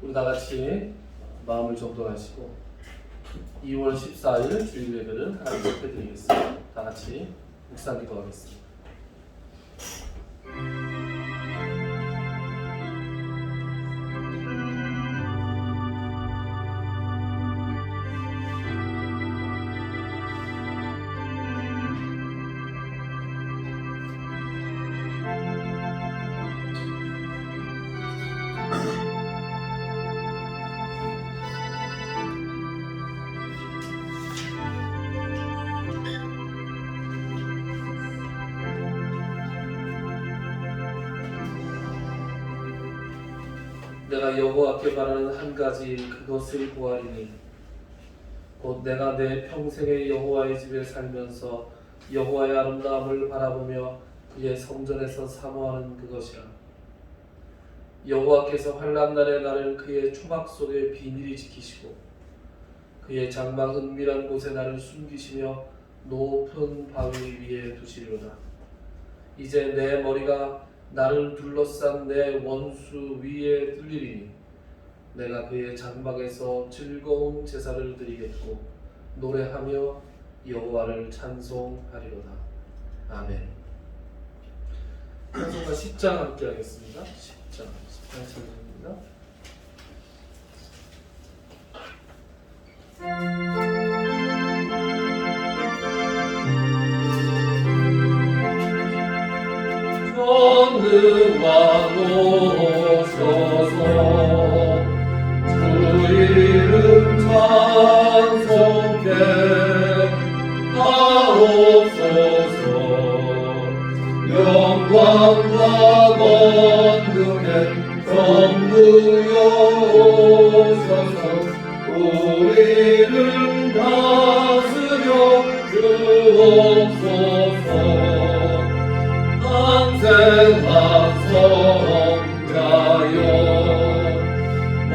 우리 다 같이 마음을 정돈하시고 2월 14일 주일 예배를 하나님 앞에 드리겠습니다. 다 같이 묵상 기도하겠습니다. 내가 여호와께 바라는 한 가지 그것을 구하리니 곧 내가 내 평생에 여호와의 집에 살면서 여호와의 아름다움을 바라보며 그의 성전에서 사모하는 그것이라. 여호와께서 환난 날에 나를 그의 초막 속에 비밀히 지키시고 그의 장막 은밀한 곳에 나를 숨기시며 높은 바위 위에 두시리로다. 이제 내 머리가 나를 둘러싼 내 원수 위에 뚫리리니 내가 그의 장막에서 즐거운 제사를 드리겠고 노래하며 여호와를 찬송하리로다. 아멘. 찬송가 10장 함께 하겠습니다. 10장 찬송입니다. 전능왕 오셔서 주 이름 찬송케 하옵소서. 영광과 권능에 전부여 오셔서 우리를 다스려 주옵소서. 항생한 성자여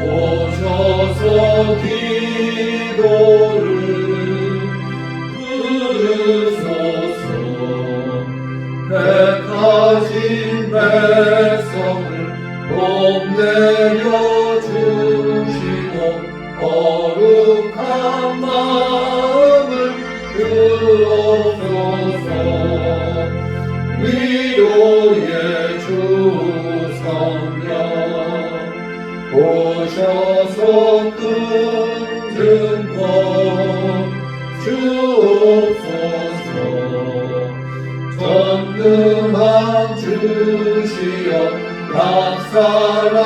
오셔서 기도를 들으소서. 택하신 백성을 뽐내려 주시고 거룩한 마음을 주옵소서. 위로의 주 성령 오셔서 끊는 것 주옵소서. 전능한 주시여 낙사랑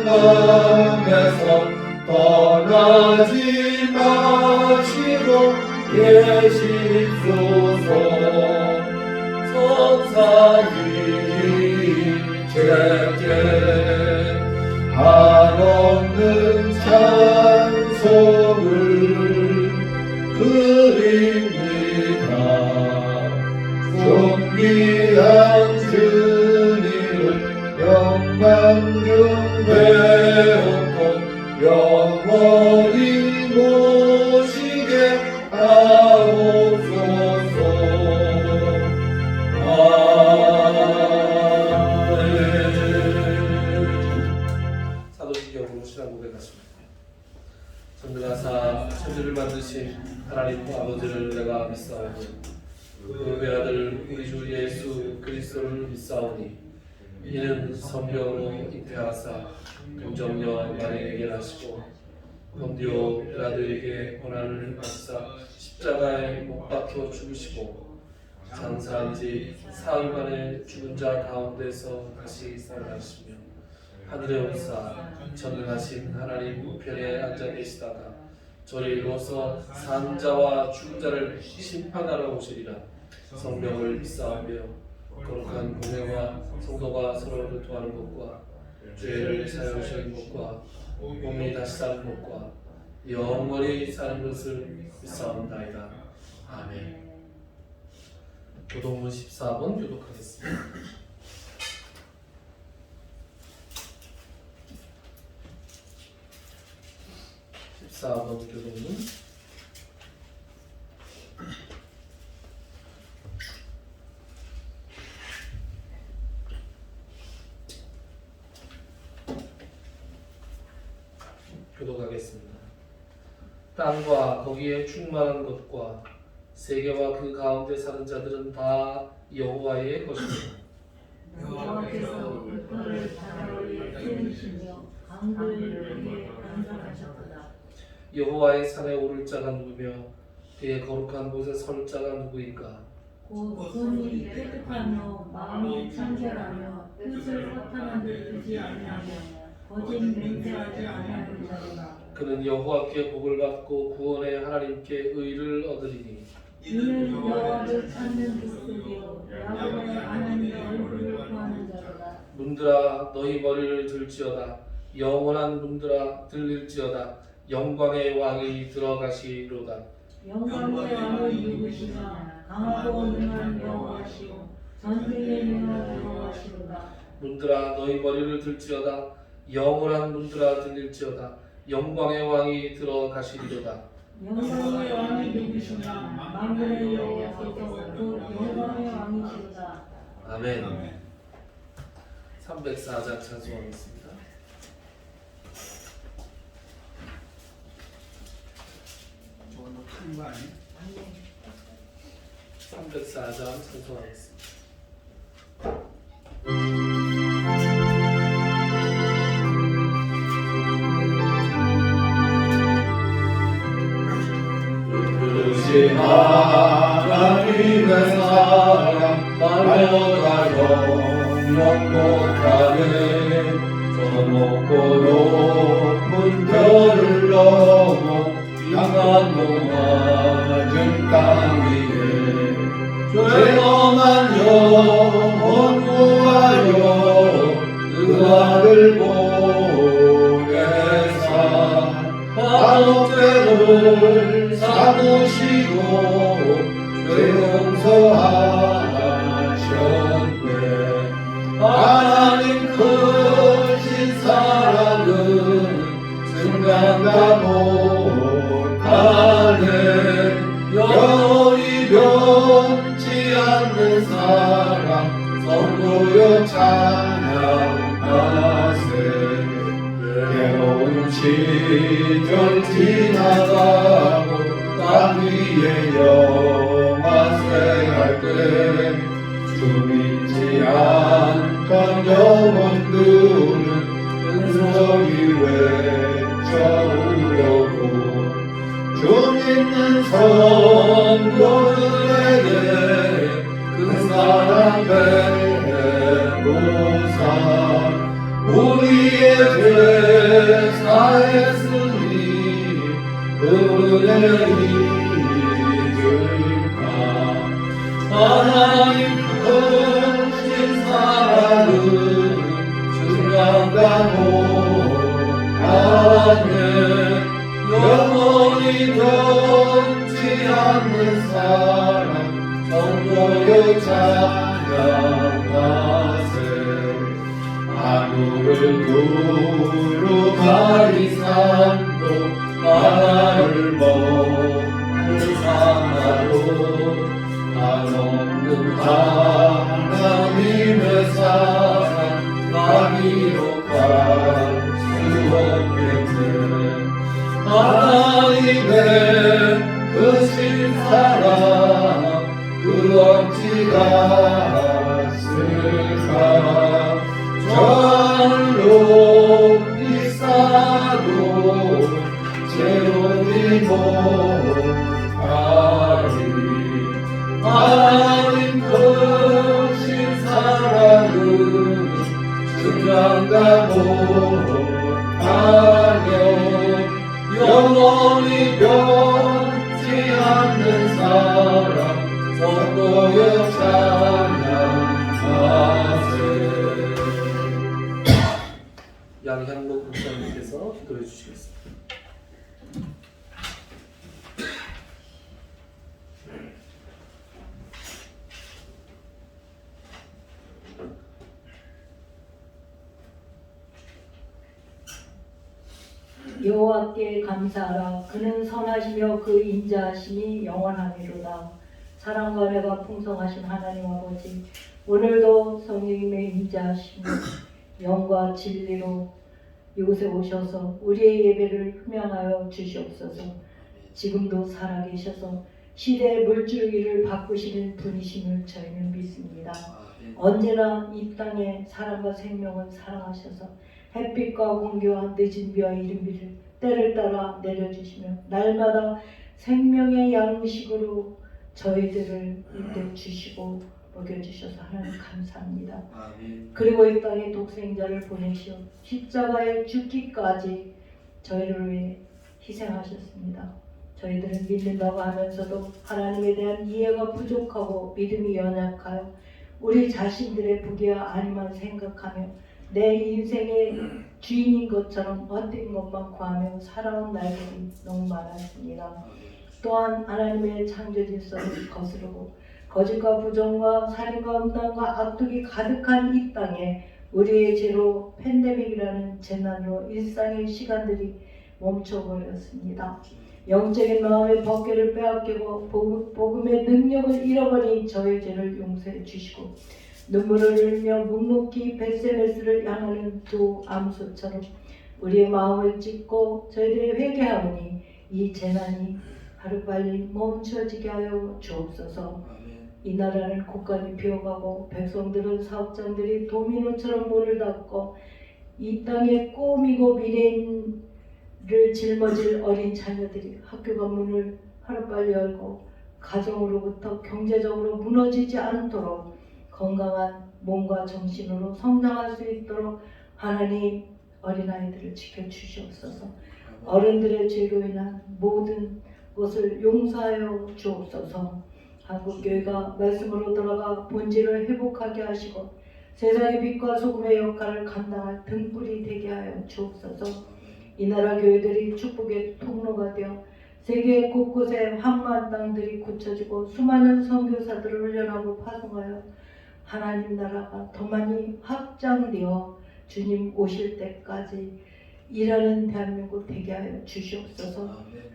마음에서 떠나지 마시고 계시소서. 제게 한없는 찬송을 드립니다. 존귀한 주님을 영광 중 배웠고 영원히 모시게 하옵소서. 사도신경으로 신앙 고백하십니다. 전능하사 천지를 만드신 하나님 아버지를 내가 믿사오니 그 외아들 우리 주 예수 그리스도를 믿사오니 이는 성령으로 잉태하사 동정녀 마리아에게 나시고 본디오 빌라도에게 고난을 받사 십자가에 못 박혀 죽으시고 장사한 지 사흘 만에 죽은 자 가운데서 다시 살아나시며 하늘에 오르사 전능하신 하나님 우편에 앉아 계시다가 저를 이루어서 산 자와 죽은 자를 심판하러 오시리라. 성령을 믿사오며 거룩한 공회와 성도가 서로를 도하는 것과 죄를 사하시는 것과 몸이 다시 사는 것과 영원히 사는 것을 믿사옵나이다. 아멘. 교독문 14번 교독하겠습니다. 14번 교독문 교독하겠습니다. 땅과 거기에 충만한 것과 세계와 그 가운데 사는 자들은 다 여호와의 것입니다. 여호와께서 그들을 바다 위에 세우시며 강들 위에 건설하셨도다. 여호와의 산에 오를 자가 누구며 그의 거룩한 곳에 설 자가 누구인가? 곧 손이 깨끗하며 마음이 청결하며 뜻을 허탄한 데 두지 아니하며 거짓 맹세하지 아니하는 자로다. 그는 여호와께 복을 받고 구원의 하나님께 의를 얻으리니 이는 여호와를 찾는 족속이요 야곱의 하나님의 얼굴을 구하는 자로다. 문들아 너희 머리를 들지어다. 영원한 문들아 들릴지어다. 영광의 왕이 들어가시리로다. 영광의 왕은 누구시냐? 강하고 능한 여호와시오 전쟁에 능한 여호와시로다. 문들아 너희 머리를 들지어다. 영원한 문들아 들릴지어다. 영광의 왕이 들어가시리로다. 영광의 왕이 누구시냐? 만군의 여호와께서 곧 영광의 왕이시로다. 아멘. 304장 찬송하겠습니다. 저건 너무 큰거 아니에요? 304장 찬송하겠습니다. 하나님의 사랑 말려가요 영원하네 저 높고 높은 별을 넘어 향한 높아진 땅 위에 죄엄한 영혼 구하여 그 아들 보내사 반옥죄를 삼으시고 죄 용서하셨네 하나님 크신 사랑은 증명다 못하네 영원히 변치 않는 사랑 성도여 찬양하세 괴로운 시절 지나가고 땅 위에 영화생할 때 주 믿지 않던 영혼들은 은소리 외쳐오려고 주 믿는 성도들에게 그 사랑 베푸사 우리의 죄 사했으니 은혜 잊을까 하나님 크신 사랑은 증명다 못하네 영원히 변치 않는 사랑 성도여 찬양하세 하늘을 두루마리 산도 바다를 먹는 사마도 한없는 하나님의 사랑 나비로 갈 수 없겠네 하나님의 크신 사랑 그 어찌 갔을까 저 하늘로 비싸도 채우지 못하리 하나님 크신 사랑은 증명다 못하며 영원히 변치 않는 사랑 성도여 찬양하세 양향록 목사님께서 기도해 주시겠습니다. 여호와께 감사하라. 그는 선하시며 그 인자하심이 영원하미로다. 사랑과 은혜가 풍성하신 하나님 아버지, 오늘도 성령님의 인자하심이 영과 진리로 이곳에 오셔서 우리의 예배를 흠양하여 주시옵소서. 지금도 살아계셔서 시대의 물줄기를 바꾸시는 분이심을 저희는 믿습니다. 언제나 이 땅에 사람과 생명을 사랑하셔서 햇빛과 공기와 늦은 비와 이른 비를 때를 따라 내려주시며 날마다 생명의 양식으로 저희들을 이때 주시고 먹여주셔서 하나님 감사합니다. 그리고 이 땅에 독생자를 보내시어 십자가에 죽기까지 저희를 위해 희생하셨습니다. 저희들은 믿는다고 하면서도 하나님에 대한 이해가 부족하고 믿음이 연약하여 우리 자신들의 부귀와 안위만 생각하며 내 인생의 주인인 것처럼 헛된 것만 구하며 살아온 날들이 너무 많았습니다. 또한 하나님의 창조 질서를 거스르고 거짓과 부정과 살인과 음란과 악독이 가득한 이 땅에 우리의 죄로 팬데믹이라는 재난으로 일상의 시간들이 멈춰버렸습니다. 영적인 마음의 법궤를 빼앗기고 복음의 능력을 잃어버린 저의 죄를 용서해 주시고 눈물을 흘리며 묵묵히 벳세메스를 향하는 두 암소처럼 우리의 마음을 찢고 저희들이 회개하오니 이 재난이 하루빨리 멈춰지게 하여 주옵소서. 이 나라는 국간이 비어가고 백성들은 사업장들이 도미노처럼 문을 닫고 이 땅에 꿈이고 미래를 짊어질 어린 자녀들이 학교가 문을 하루빨리 열고 가정으로부터 경제적으로 무너지지 않도록 건강한 몸과 정신으로 성장할 수 있도록 하나님 어린아이들을 지켜주시옵소서. 어른들의 죄로 인한 모든 것을 용서하여 주옵소서. 한국교회가 말씀으로 돌아가 본질을 회복하게 하시고 세상의 빛과 소금의 역할을 감당할 등불이 되게 하여 주옵소서. 이 나라 교회들이 축복의 통로가 되어 세계 곳곳에 한만 땅들이 굳혀지고 수많은 선교사들을 훈련하고 파송하여 하나님 나라가 더 많이 확장되어 주님 오실 때까지 일하는 대한민국 되게 하여 주시옵소서.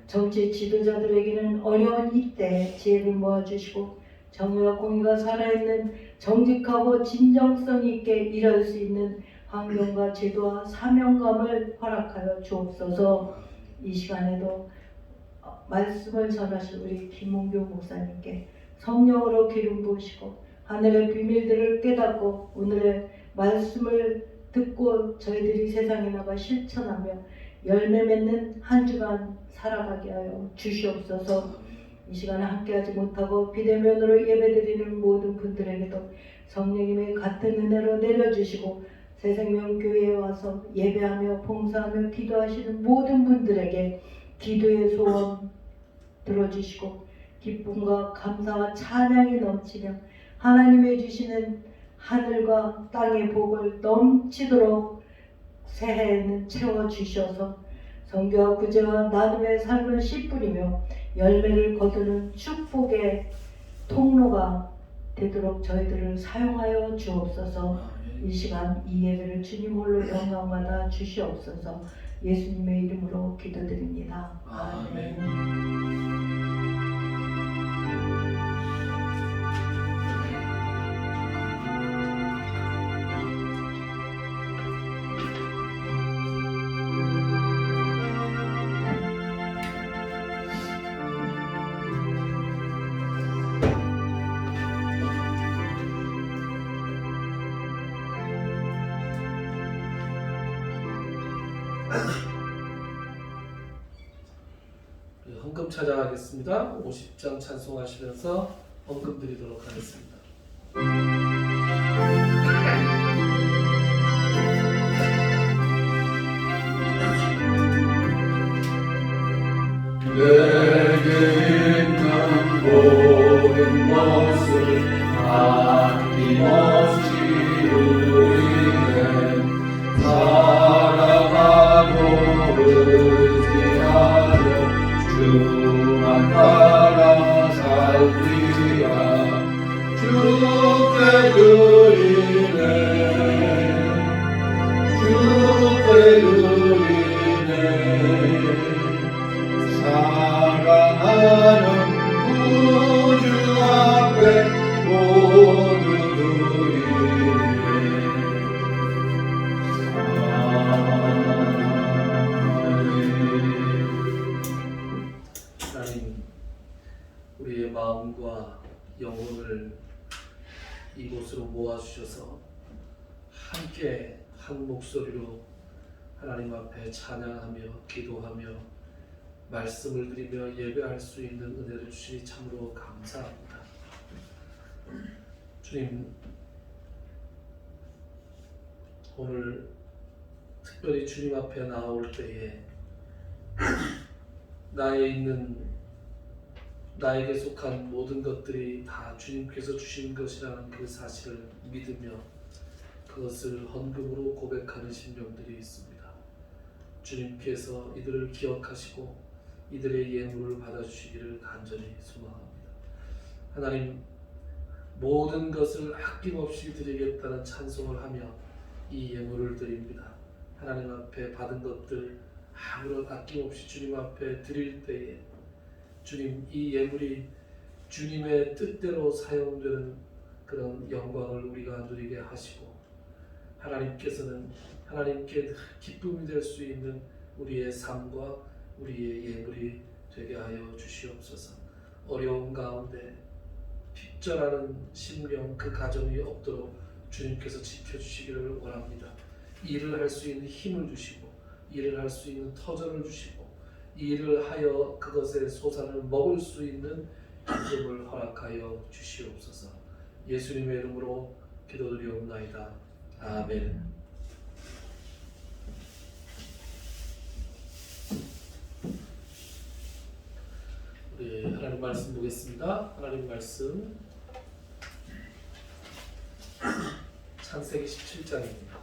정치 지도자들에게는 어려운 이때 지혜를 모아주시고 정의와 공의가 살아있는 정직하고 진정성 있게 일할 수 있는 환경과 제도와 사명감을 허락하여 주옵소서. 이 시간에도 말씀을 전하실 우리 김문교 목사님께 성령으로 기름 부으시고 하늘의 비밀들을 깨닫고 오늘의 말씀을 듣고 저희들이 세상에 나가 실천하며 열매 맺는 한 주간 살아가게 하여 주시옵소서. 이 시간에 함께하지 못하고 비대면으로 예배드리는 모든 분들에게도 성령님의 같은 은혜로 내려주시고 새생명교회에 와서 예배하며 봉사하며 기도하시는 모든 분들에게 기도의 소원 들어주시고 기쁨과 감사와 찬양이 넘치며 하나님의 주시는 하늘과 땅의 복을 넘치도록 새해에는 채워주셔서 선교와 구제와 나눔의 삶을 씨 뿌리며 열매를 거두는 축복의 통로가 되도록 저희들을 사용하여 주옵소서. 이 시간 이 예배를 주님 홀로 영광받아 주시옵소서. 예수님의 이름으로 기도드립니다. 아멘. 헌금 찬양하겠습니다. 50장 찬송하시면서 헌금 드리도록 하겠습니다. 내게 있는 모든 것을 아낌없이 우리는 사랑하고 의지하며 주만 따라 살리라. 주께 드리네 주께 드리네 사랑하는 구주 앞에 모두 드리네. 영혼을 이곳으로 모아주셔서 함께 한 목소리로 하나님 앞에 찬양하며 기도하며 말씀을 드리며 예배할 수 있는 은혜를 주시니 참으로 감사합니다. 주님, 오늘 특별히 주님 앞에 나올 때에 나에게 속한 모든 것들이 다 주님께서 주신 것이라는 그 사실을 믿으며 그것을 헌금으로 고백하는 심령들이 있습니다. 주님께서 이들을 기억하시고 이들의 예물을 받아주시기를 간절히 소망합니다. 하나님, 모든 것을 아낌없이 드리겠다는 찬송을 하며 이 예물을 드립니다. 하나님 앞에 받은 것들 아무런 아낌없이 주님 앞에 드릴 때에 주님, 이 예물이 주님의 뜻대로 사용되는 그런 영광을 우리가 누리게 하시고 하나님께서는 하나님께 기쁨이 될 수 있는 우리의 삶과 우리의 예물이 되게 하여 주시옵소서. 어려운 가운데 핍절하는 심령 그 가정이 없도록 주님께서 지켜주시기를 원합니다. 일을 할 수 있는 힘을 주시고 일을 할 수 있는 터전을 주시고 일을 하여 그것의 소산을 먹을 수 있는 기쁨을 허락하여 주시옵소서. 예수님의 이름으로 기도드리옵나이다. 아멘. 우리 하나님 말씀 보겠습니다. 하나님 말씀 창세기 17장입니다.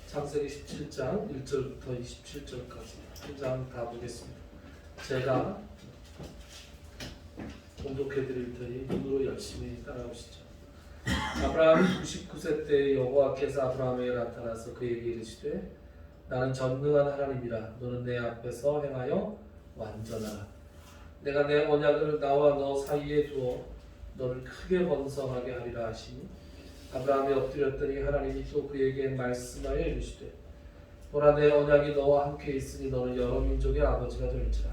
창세기 17장 1절부터 27절까지 한 장 다 보겠습니다. 제가 공독해 드릴 테니 눈으로 열심히 따라오시죠. 아브라함이 99세 때 여호와께서 아브라함에게 나타나서 그에게 이르시되 나는 전능한 하나님이라. 너는 내 앞에서 행하여 완전하라. 내가 내 언약을 나와 너 사이에 두어 너를 크게 번성하게 하리라 하시니 아브라함이 엎드렸더니 하나님이 또 그에게 말씀하여 이르시되 보라, 내 언약이 너와 함께 있으니 너는 여러 민족의 아버지가 될지라.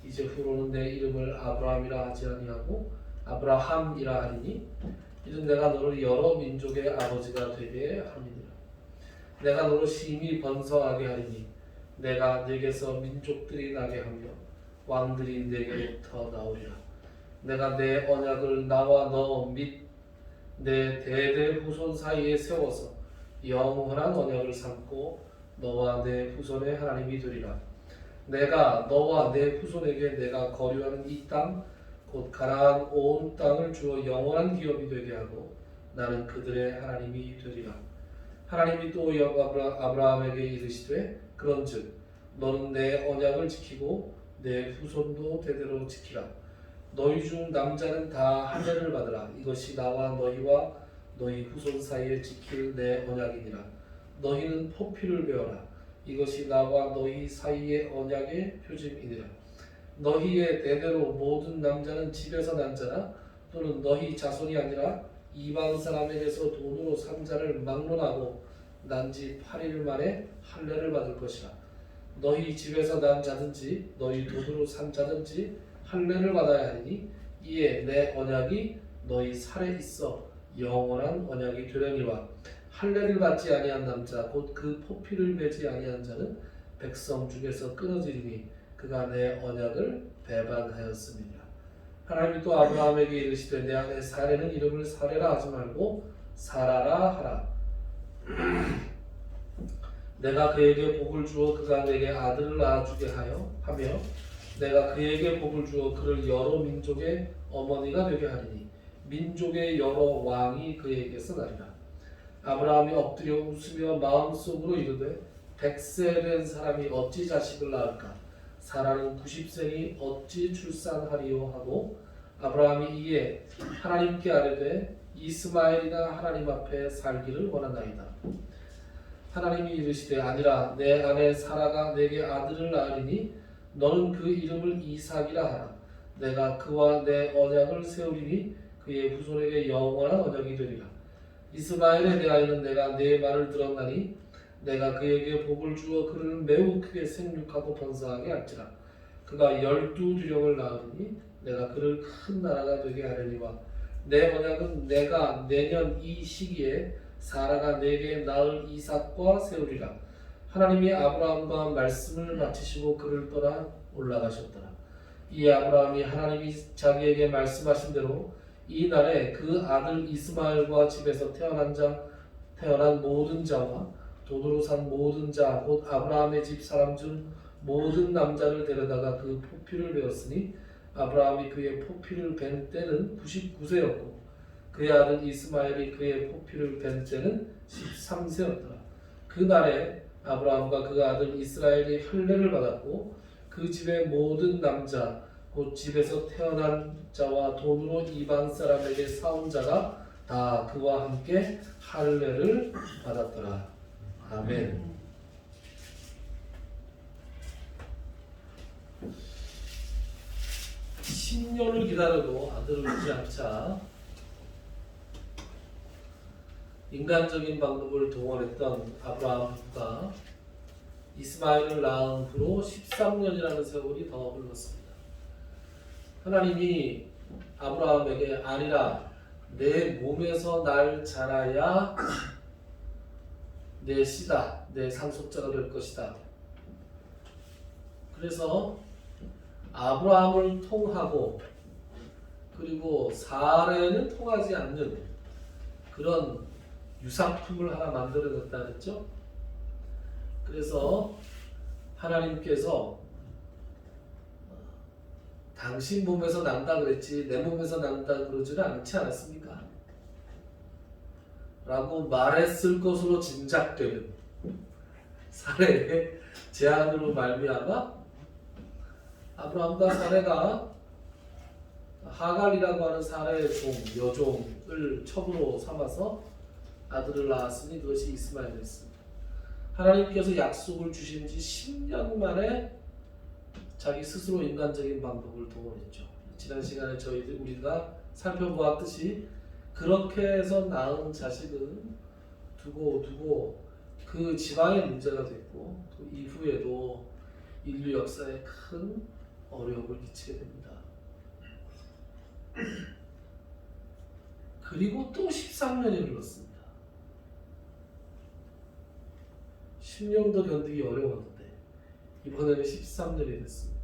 이제 후로는 내 이름을 아브라함이라 하지 아니하고 아브라함이라 하리니 이는 내가 너를 여러 민족의 아버지가 되게 함이니라. 내가 너를 심히 번성하게 하리니 내가 네게서 민족들이 나게 하며 왕들이 네게로부터 나오리라. 내가 내 언약을 나와 너 및 내 대대 후손 사이에 세워서 영원한 언약을 삼고 너와 내 후손의 하나님이 되리라. 내가 너와 내 후손에게 내가 거류하는 이 땅 곧 가나안 온 땅을 주어 영원한 기업이 되게 하고 나는 그들의 하나님이 되리라. 하나님이 또 아브라함에게 이르시되 그런즉 너는 내 언약을 지키고 내 후손도 대대로 지키라. 너희 중 남자는 다 할례를 받으라. 이것이 나와 너희와 너희 후손 사이에 지킬 내 언약이니라. 너희는 포피를 베어라. 이것이 나와 너희 사이의 언약의 표징이니라. 너희의 대대로 모든 남자는 집에서 난 자나 또는 너희 자손이 아니라 이방 사람에게서 돈으로 산 자를 막론하고 난 지 8일 만에 할례를 받을 것이라. 너희 집에서 난 자든지 너희 돈으로 산 자든지 할례를 받아야 하니 이에 내 언약이 너희 살에 있어 영원한 언약이 되려니와 할례를 받지 아니한 남자 곧 그 포피를 매지 아니한 자는 백성 중에서 끊어지리니 그가 내 언약을 배반하였음이니라. 하나님이 또 아브라함에게 이르시되 내 아내 사레는 이름을 사레라 하지 말고 사라라 하라. 내가 그에게 복을 주어 그가 내게 아들을 낳아주게 하며 내가 그에게 복을 주어 그를 여러 민족의 어머니가 되게 하리니 민족의 여러 왕이 그에게서 나리라. 아브라함이 엎드려 웃으며 마음속으로 이르되 100세 된 사람이 어찌 자식을 낳을까? 사라는 90세니 어찌 출산하리요 하고 아브라함이 이에 하나님께 아뢰되 이스마엘이나 하나님 앞에 살기를 원하나이다. 하나님이 이르시되 아니라 내 아내 사라가 내게 아들을 낳으리니 너는 그 이름을 이삭이라 하라. 내가 그와 내 언약을 세우리니 그의 후손에게 영원한 언약이 되리라. 이스마엘에 대하여는 내가 내 말을 들었나니 내가 그에게 복을 주어 그를 매우 크게 생육하고 번성하게 할지라. 그가 12두령을 낳으니 내가 그를 큰 나라가 되게 하려니와 내 언약은 내가 내년 이 시기에 사라가 내게 낳을 이삭과 세우리라. 하나님이 아브라함과 말씀을 마치시고 그를 떠나 올라가셨더라. 이 아브라함이 하나님이 자기에게 말씀하신 대로 이 날에 그 아들 이스마엘과 집에서 태어난 모든 자와 돈으로 산 모든 자 곧 아브라함의 집 사람 중 모든 남자를 데려다가 그 포피를 베었으니 아브라함이 그의 포피를 벤 때는 99세였고 그의 아들 이스마엘이 그의 포피를 벤 때는 13세였더라. 그 날에 아브라함과 그 아들 이스라엘이 할례를 받았고 그 집의 모든 남자 곧 집에서 태어난 자와 돈으로 이방 사람에게 사온 자가 다 그와 함께 할례를 받았더라. 아멘. (10년을) 기다려도 아들을 주지 않자 인간적인 방법을 동원했던 아브라함과 이스마엘을 낳은 후로 13년이라는 세월이 더 흘렀습니다. 하나님이 아브라함에게 아니라 내 몸에서 날 자라야 내 씨다, 내 상속자가 될 것이다. 그래서 아브라함을 통하고 그리고 사례는 통하지 않는 그런 유상품을 하나 만들어냈다 그랬죠. 그래서 하나님께서 당신 몸에서 난다 그랬지 내 몸에서 난다 그러지는 않지 않았습니까? 라고 말했을 것으로 짐작되는 사례의 제안으로 말미암아 아브라함과 사례가 하갈이라고 하는 사례의 여종을 첩으로 삼아서 아들을 낳았으니 그것이 이스마엘이었습니다. 하나님께서 약속을 주신 지 10년 만에 자기 스스로 인간적인 방법을 동원했죠. 지난 시간에 우리가 살펴보았듯이 그렇게 해서 낳은 자식은 두고 그 지방에 문제가 됐고 또 이후에도 인류 역사에 큰 어려움을 끼치게 됩니다. 그리고 또 13년이 흘렀습니다. 10년도 견디기 어려웠는데 이번에는 13년이 됐습니다.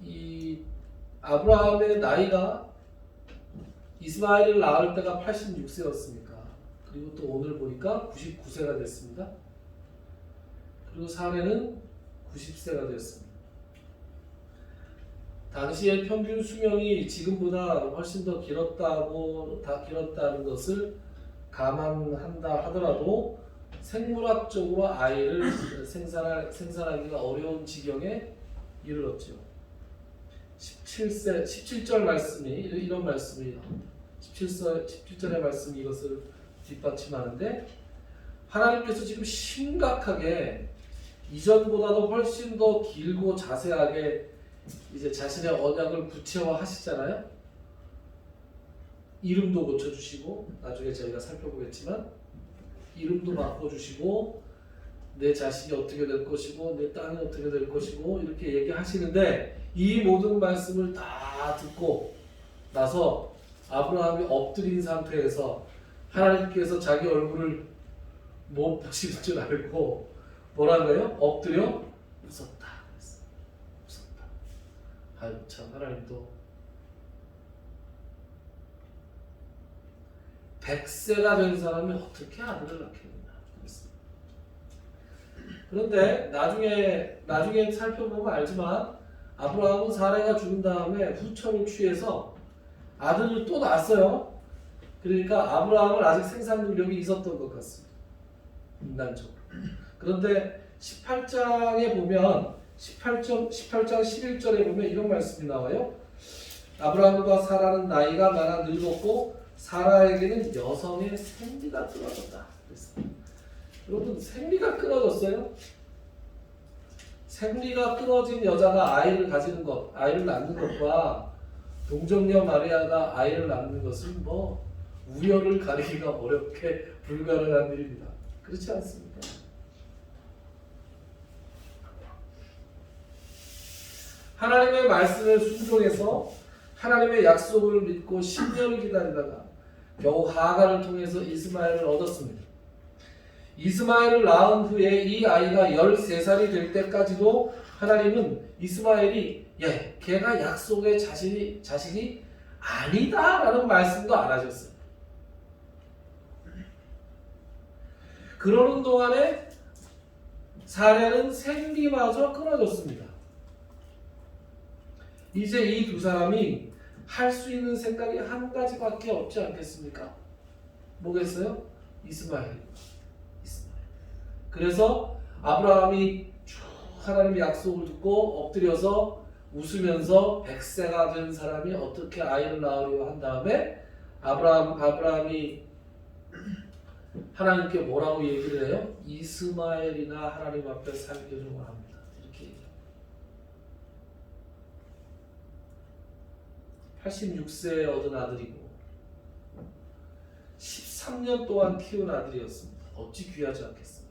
이 아브라함의 나이가 이스마엘을 낳을 때가 86세였으니까 그리고 또 오늘 보니까 99세가 됐습니다. 그리고 사례는 90세가 되었습니다. 당시의 평균 수명이 지금보다 훨씬 더 길었다는 것을 감안한다 하더라도 생물학적으로 아이를 생산하기가 어려운 지경에 이르렀죠. 17절 말씀이 이런 말씀이에요. 17절의 말씀이 이것을 뒷받침하는데 하나님께서 지금 심각하게 이전보다도 훨씬 더 길고 자세하게 이제 자신의 언약을 구체화하시잖아요. 이름도 고쳐주시고 나중에 저희가 살펴보겠지만 이름도 바꿔주시고 내 자식이 어떻게 될 것이고 내 땅이 어떻게 될 것이고 이렇게 얘기하시는데 이 모든 말씀을 다 듣고 나서 아브라함이 엎드린 상태에서 하나님께서 자기 얼굴을 못 보시는 줄 알고 뭐라고요? 엎드려 웃었다. 웃었다. 아유 참 하나님도 100세가 된 사람이 어떻게 아들을 낳겠느냐 그랬습니다. 그런데 나중에 살펴보면 알지만 아브라함은 사라가 죽은 다음에 후천을 취해서 아들을 또 낳았어요. 그러니까 아브라함은 아직 생산 능력이 있었던 것 같습니다. 인간적으로. 그런데 18장에 보면 18장 11절에 보면 이런 말씀이 나와요. 아브라함과 사라는 나이가 많아 늙었고 사라에게는 여성의 생리가 떨어졌다. 그랬어요. 여러분 생리가 끊어졌어요? 생리가 끊어진 여자가 아이를 가지는 것, 아이를 낳는 것과 동정녀 마리아가 아이를 낳는 것은 뭐 우열을 가리기가 어렵게 불가능한 일입니다. 그렇지 않습니까? 하나님의 말씀에 순종해서 하나님의 약속을 믿고 10년을 기다리다가 겨우 하갈을 통해서 이스마엘을 얻었습니다. 이스마엘을 낳은 후에 이 아이가 13살이 될 때까지도 하나님은 이스마엘이 걔가 약속의 자식이 아니다라는 말씀도 안 하셨어요. 그러는 동안에 사례는 생리마저 끊어졌습니다. 이제 이 두 사람이 할 수 있는 생각이 한 가지밖에 없지 않겠습니까? 뭐겠어요? 이스마엘. 그래서 아브라함이 쭉 하나님의 약속을 듣고 엎드려서 웃으면서 100세가 된 사람이 어떻게 아이를 낳으려 한 다음에 아브라함이 하나님께 뭐라고 얘기를 해요? 이스마엘이나 하나님 앞에 살기를 원합니다. 이렇게 얘기해요. 86세에 얻은 아들이고 13년 동안 키운 아들이었습니다. 어찌 귀하지 않겠습니까?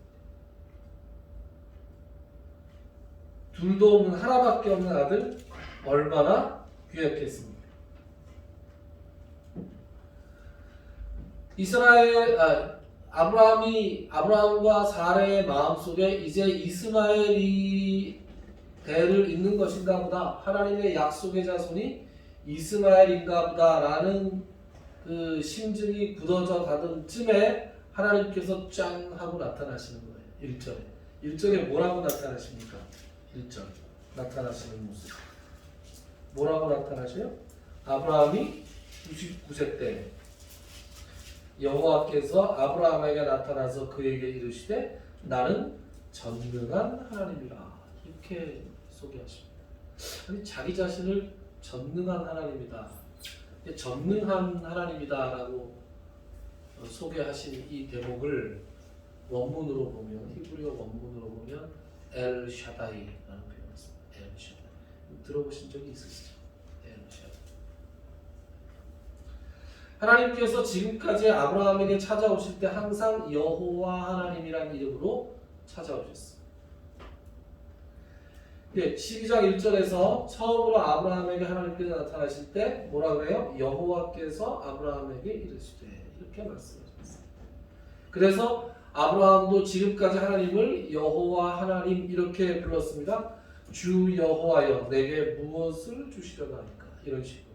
둘도 없는 하나밖에 없는 아들 얼마나 귀했겠습니까? 아브라함과 사레의 마음속에 이제 이스마엘이 대를 잇는 것인가 보다, 하나님의 약속의 자손이 이스마엘인가 보다라는 그 심증이 굳어져 가던 쯤에 하나님께서 짠 하고 나타나시는 거예요. 1절에 뭐라고 나타나십니까? 1절 나타나시는 모습 뭐라고 나타나셔요? 아브라함이 99세 때 여호와께서 아브라함에게 나타나서 그에게 이르시되 나는 전능한 하나님이라, 이렇게 소개하십니다. 아니, 자기 자신을 전능한 하나님이다, 전능한 하나님이다라고 소개하신 이 대목을 원문으로 보면, 히브리어 원문으로 보면 엘 샤다이라는 표현이 있습니다. 엘 샤다이. 들어보신 적이 있으시죠? 엘 샤다이. 하나님께서 지금까지 아브라함에게 찾아오실 때 항상 여호와 하나님이라는 이름으로 찾아오셨어요. 12장 1절에서 처음으로 아브라함에게 하나님께서 나타나실 때 뭐라 그래요? 여호와께서 아브라함에게 이르시되, 이렇게 말씀하셨어요. 그래서 아브라함도 지금까지 하나님을 여호와 하나님 이렇게 불렀습니다. 주 여호와여 내게 무엇을 주시려고 하니까, 이런 식으로.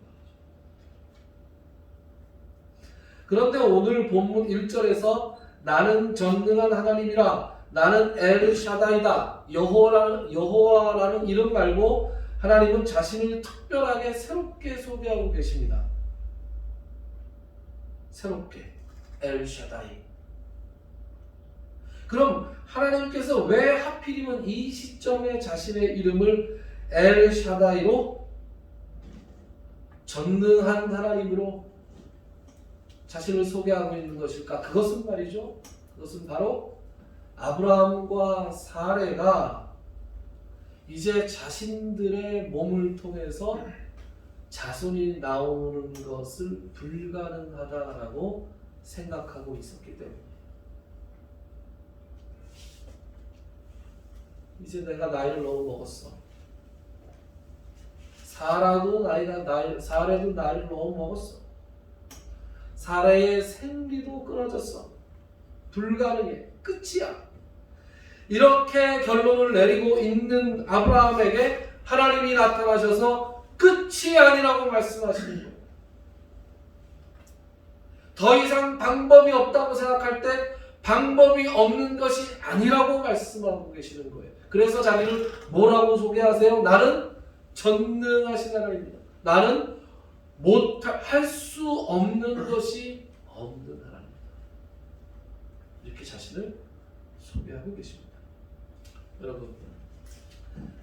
그런데 오늘 본문 1절에서 나는 전능한 하나님이라, 나는 엘 샤다이다, 여호와라는 이름 말고 하나님은 자신을 특별하게 새롭게 소개하고 계십니다. 새롭게 엘 샤다이. 그럼 하나님께서 왜 하필이면 이 시점에 자신의 이름을 엘 샤다이로, 전능한 하나님으로 자신을 소개하고 있는 것일까? 그것은 말이죠, 그것은 바로 아브라함과 사레가 이제 자신들의 몸을 통해서 자손이 나오는 것을 불가능하다라고 생각하고 있었기 때문에, 이제 내가 나이를 너무 먹었어. 사레도 나이를 너무 먹었어. 사레의 생리도 끊어졌어. 불가능해. 끝이야. 이렇게 결론을 내리고 있는 아브라함에게 하나님이 나타나셔서 끝이 아니라고 말씀하시는 거예요. 더 이상 방법이 없다고 생각할 때 방법이 없는 것이 아니라고 말씀하고 계시는 거예요. 그래서 자기를 뭐라고 소개하세요? 나는 전능하신 하나님입니다. 나는 할 수 없는 것이 없는 하나님입니다. 이렇게 자신을 소개하고 계십니다. 여러분,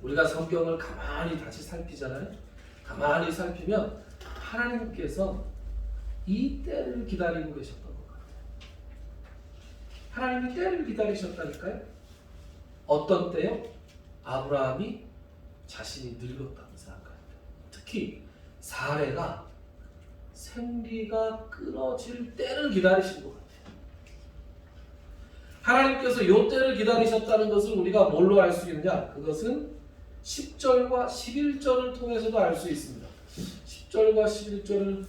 우리가 성경을 가만히 다시 살피잖아요. 가만히 살피면 하나님께서 이 때를 기다리고 계셨던 것 같아요. 하나님이 때를 기다리셨다니까요. 어떤 때요? 아브라함이 자신이 늙었다고 생각할 때. 특히 사레가 생리가 끊어질 때를 기다리신 것 같아요. 하나님께서 이 때를 기다리셨다는 것을 우리가 뭘로 알 수 있느냐? 그것은 10절과 11절을 통해서도 알 수 있습니다. 10절과 11절을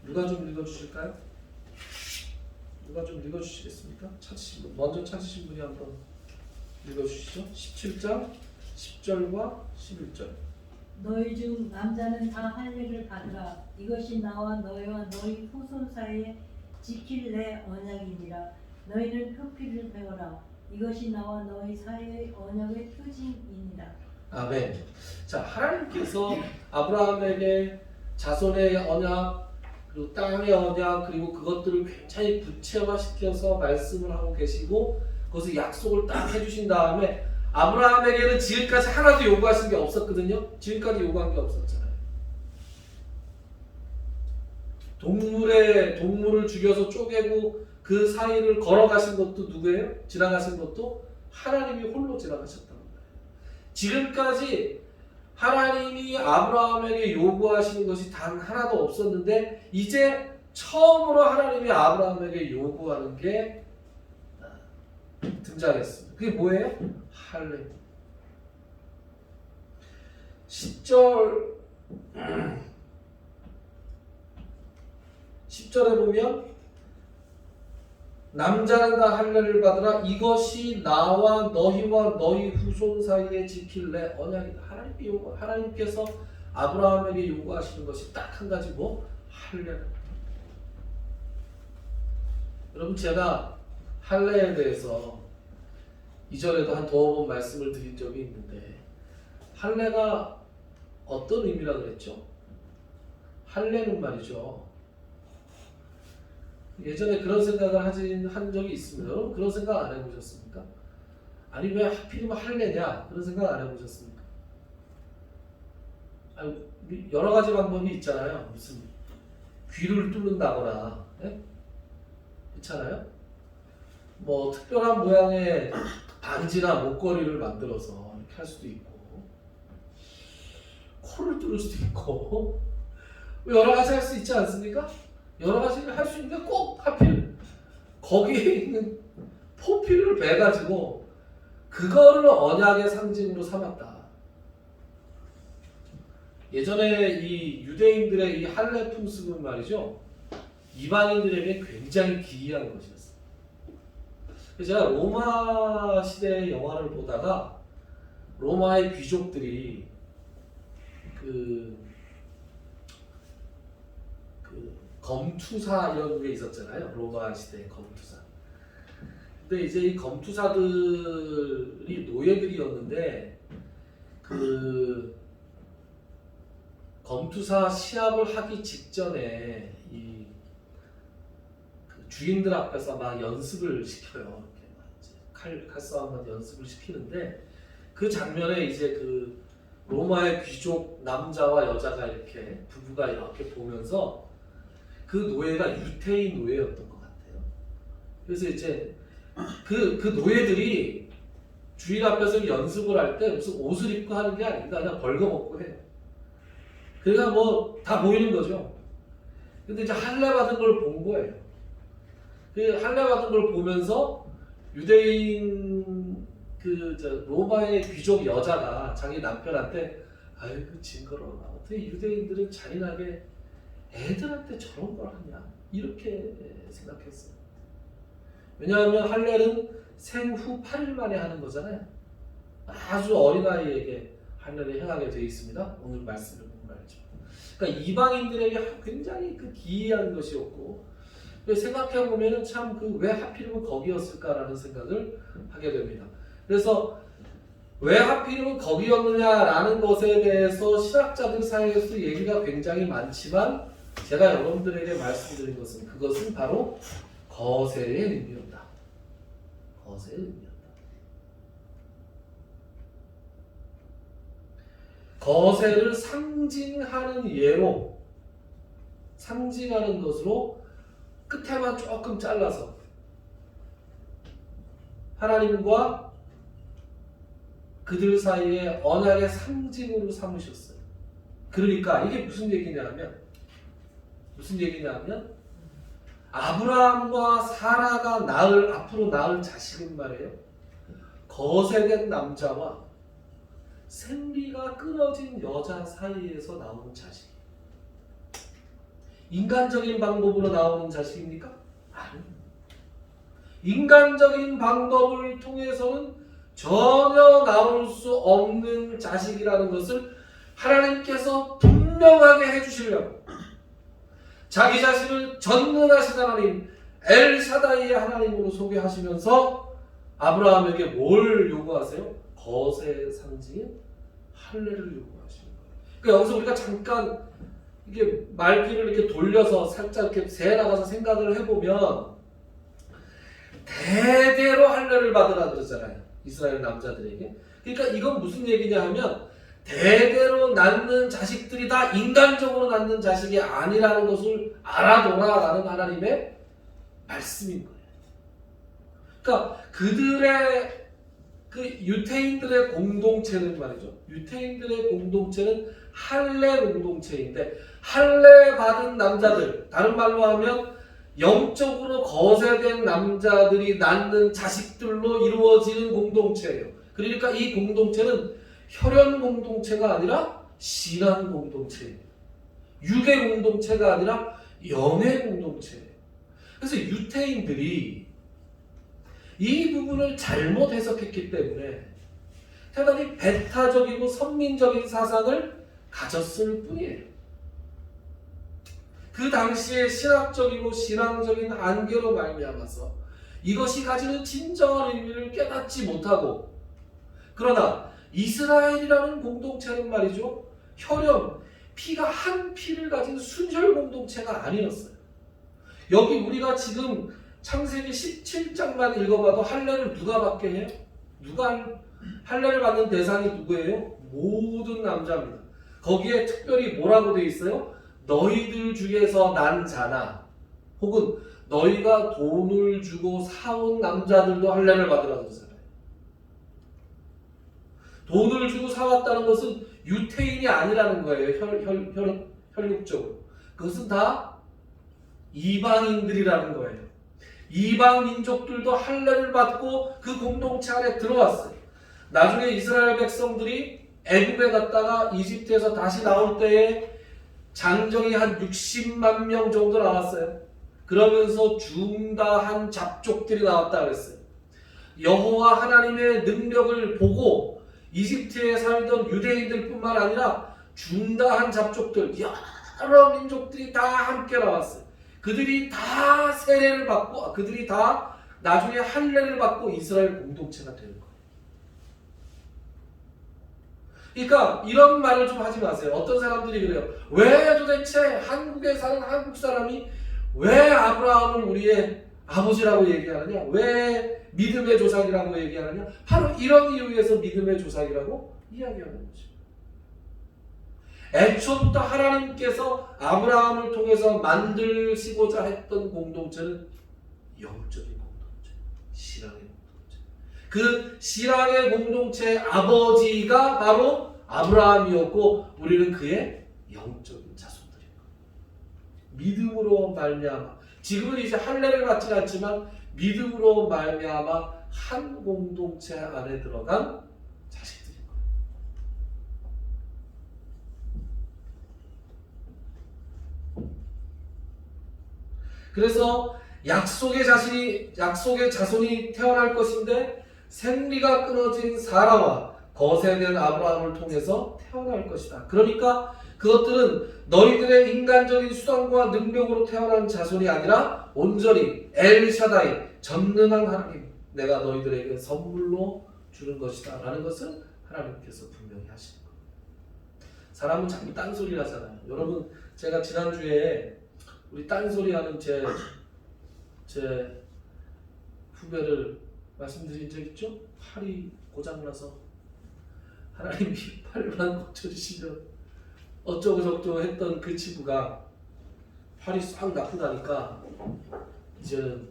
누가 좀 읽어주실까요? 누가 좀 읽어주시겠습니까? 찾으신 분, 먼저 찾으신 분이 한번 읽어주시죠. 17장 10절과 11절. 너희 중 남자는 다 할례를 받으라. 이것이 나와 너희와 너희 후손 사이에 지킬 내 언약이니라. 너희는 표피를 배워라. 이것이 나와 너희 사이의 언약의 표징이니라. 아멘. 자, 하나님께서 아브라함에게 자손의 언약, 그리고 땅의 언약, 그리고 그것들을 굉장히 구체화시켜서 말씀을 하고 계시고 그것을 약속을 딱 해주신 다음에 아브라함에게는 지금까지 하나도 요구하신 게 없었거든요. 지금까지 요구한 게 없었잖아요. 동물을 죽여서 쪼개고 그 사이를 걸어가신 것도 누구예요? 지나가신 것도 하나님이 홀로 지나가셨다는 거예요. 지금까지 하나님이 아브라함에게 요구하시는 것이 단 하나도 없었는데 이제 처음으로 하나님이 아브라함에게 요구하는 게 등장했습니다. 그게 뭐예요? 할례. 10절에 보면 남자는 다 할례를 받으라. 이것이 나와 너희와 너희 후손 사이에 지킬 내 언약이다. 하나님께서 아브라함에게 요구하시는 것이 딱 한 가지 뭐? 할례. 여러분 제가 할례에 대해서 이전에도 한 두어 번 말씀을 드린 적이 있는데 할례가 어떤 의미라 그랬죠? 할례는 말이죠. 예전에 그런 생각을 한 적이 있습니다. 여러분 그런 생각 안 해보셨습니까? 아니 왜 하필이면 할례냐? 그런 생각 안 해보셨습니까? 아니, 여러 가지 방법이 있잖아요. 무슨 귀를 뚫는다거나, 네? 그렇잖아요? 뭐 특별한 모양의 반지나 목걸이를 만들어서 이렇게 할 수도 있고, 코를 뚫을 수도 있고, 여러 가지 할 수 있지 않습니까? 여러 가지를 할 수 있는데 꼭 하필 거기에 있는 포피를 베가지고 그거를 언약의 상징으로 삼았다. 예전에 이 유대인들의 이 할례 풍습은 말이죠, 이방인들에게 굉장히 기이한 것이었어요. 제가 로마 시대 영화를 보다가 로마의 귀족들이 그 검투사 이런 게 있었잖아요. 로마 시대의 검투사. 근데 이제 이 검투사들이 노예들이었는데 그 검투사 시합을 하기 직전에 이 그 주인들 앞에서 막 연습을 시켜요. 이렇게 막 이제 칼싸움만 연습을 시키는데 그 장면에 이제 그 로마의 귀족 남자와 여자가 이렇게 부부가 이렇게 보면서 그 노예가 유태인 노예였던 것 같아요. 그래서 이제 그 노예들이 주인 앞에서 연습을 할 때 무슨 옷을 입고 하는 게 아닙니다. 그냥 벌거벗고 해요. 그러니까 뭐 다 보이는 거죠. 근데 이제 할례 받은 걸 본 거예요. 그 할례 받은 걸 보면서 유대인 로마의 귀족 여자가 자기 남편한테 아이고 징그러워. 어떻게 유대인들은 잔인하게 애들한테 저런 걸 하냐 이렇게 생각했어요. 왜냐하면 할례는 생후 8일 만에 하는 거잖아요. 아주 어린아이에게 할례를 행하게 되어 있습니다. 오늘 말씀을 보면 알죠. 그러니까 이방인들에게 굉장히 그 기이한 것이었고, 생각해보면 참 그 왜 하필이면 거기였을까라는 생각을 하게 됩니다. 그래서 왜 하필이면 거기였느냐라는 것에 대해서 신학자들 사이에서 얘기가 굉장히 많지만 제가 여러분들에게 말씀드린 것은 그것은 바로 거세의 의미였다. 거세의 의미였다. 거세를 상징하는 예로, 상징하는 것으로 끝에만 조금 잘라서 하나님과 그들 사이에 언약의 상징으로 삼으셨어요. 그러니까 이게 무슨 얘기냐면 아브라함과 사라가 앞으로 낳을 자식은 말이에요. 거세된 남자와 생리가 끊어진 여자 사이에서 나오는 자식. 인간적인 방법으로 나오는 자식입니까? 아닙니다. 인간적인 방법을 통해서는 전혀 나올 수 없는 자식이라는 것을 하나님께서 분명하게 해주시려고 자기 자신을 전능하신 하나님 엘샤다이의 하나님으로 소개하시면서 아브라함에게 뭘 요구하세요? 거세의 상징인 할례를 요구하시는 거예요. 그러니까 여기서 우리가 잠깐 이게 말귀를 이렇게 돌려서 살짝 이렇게 새 나가서 생각을 해보면 대대로 할례를 받으라 그러잖아요. 이스라엘 남자들에게. 그러니까 이건 무슨 얘기냐 하면 대대로 낳는 자식들이 다 인간적으로 낳는 자식이 아니라는 것을 알아둬라라는 하나님의 말씀인 거예요. 그러니까 그들의 유태인들의 공동체는 말이죠. 유태인들의 공동체는 할례 공동체인데 할례 받은 남자들, 다른 말로 하면 영적으로 거세된 남자들이 낳는 자식들로 이루어지는 공동체예요. 그러니까 이 공동체는 혈연 공동체가 아니라 신앙 공동체예요. 육의 공동체가 아니라 영의 공동체예요. 그래서 유태인들이 이 부분을 잘못 해석했기 때문에 대단히 배타적이고 선민적인 사상을 가졌을 뿐이에요. 그 당시에 신학적이고 신앙적인 한계로 말미암아서 이것이 가지는 진정한 의미를 깨닫지 못하고, 그러나 이스라엘이라는 공동체는 말이죠, 혈연, 피가 한 피를 가진 순혈 공동체가 아니었어요. 여기 우리가 지금 창세기 17장만 읽어봐도 할례를 누가 받게 해요? 할례를 받는 대상이 누구예요? 모든 남자입니다. 거기에 특별히 뭐라고 되어 있어요? 너희들 중에서 난 자나, 혹은 너희가 돈을 주고 사온 남자들도 할례를 받으라고 그러잖아요. 돈을 주고 사왔다는 것은 유태인이 아니라는 거예요. 혈육적으로. 그것은 다 이방인들이라는 거예요. 이방 민족들도 할례를 받고 그 공동체 안에 들어왔어요. 나중에 이스라엘 백성들이 애굽에 갔다가 이집트에서 다시 나올 때에 장정이 한 60만 명 정도 나왔어요. 그러면서 중다한 잡족들이 나왔다 그랬어요. 여호와 하나님의 능력을 보고 이집트에 살던 유대인들 뿐만 아니라 중다한 잡족들, 여러 민족들이 다 함께 나왔어요. 그들이 다 세례를 받고, 그들이 다 나중에 할례를 받고 이스라엘 공동체가 되는 거예요. 그러니까 이런 말을 좀 하지 마세요. 어떤 사람들이 그래요. 왜 도대체 한국에 사는 한국 사람이 왜 아브라함을 우리의 아버지라고 얘기하느냐? 왜 믿음의 조상이라고 얘기하느냐? 바로 이런 이유에서 믿음의 조상이라고 이야기하는 거죠. 애초부터 하나님께서 아브라함을 통해서 만드시고자 했던 공동체는 영적인 공동체, 신앙의 공동체. 그 신앙의 공동체의 아버지가 바로 아브라함이었고 우리는 그의 영적인 자손들인 거예요. 믿음으로 말미암아, 지금은 이제 할례를 받지 않지만 믿음으로 말미암아 한 공동체 안에 들어간 자식들인 거예요. 그래서 약속의 자손이 태어날 것인데 생리가 끊어진 사라와 거세된 아브라함을 통해서 태어날 것이다. 그러니까 그것들은 너희들의 인간적인 수단과 능력으로 태어난 자손이 아니라 온전히 엘샤다이, 전능한 하나님, 내가 너희들에게 선물로 주는 것이다 라는 것을 하나님께서 분명히 하시는 거예요. 사람은 자꾸 딴소리를 하잖아요. 여러분, 제가 지난주에 우리 딴소리하는 제 후배를 말씀드린 적 있죠? 팔이 고장나서 하나님이 팔만 고쳐주시면 어쩌고 저쩌고 했던 그 친구가 팔이 싹 나쁘다니까 이제는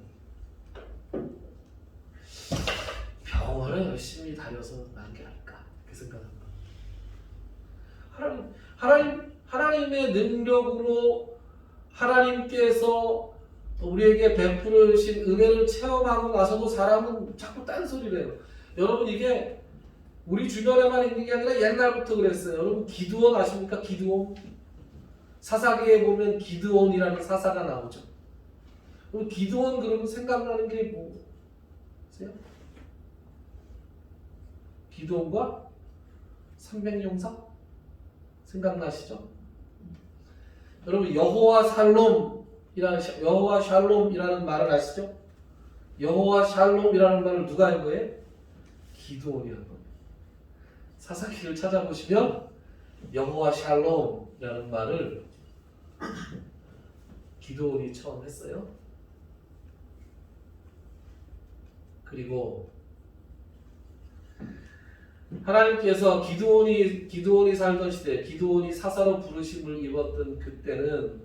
얼마나 열심히 다녀서 난 게 아닐까 그렇게 생각합니다. 하나님의 능력으로 하나님께서 우리에게 베푸르신 은혜를 체험하고 나서도 사람은 자꾸 딴소리를 해요. 여러분 이게 우리 주변에만 있는 게 아니라 옛날부터 그랬어요. 여러분 기드온 아십니까? 기드온. 사사기에 보면 기드온이라는 사사가 나오죠. 그럼 기드온 그러면 생각나는 게 뭐세요? 기드온과 300용사? 생각나시죠? 여러분 여호와 샬롬이라는 말을 아시죠? 여호와 샬롬이라는 말을 누가 한 거예요? 기드온이 한 거예요. 사사기를 찾아보시면 여호와 샬롬이라는 말을 기드온이 처음 했어요. 그리고 하나님께서 기드온이 살던 시대, 기드온이 사사로 부르심을 입었던 그때는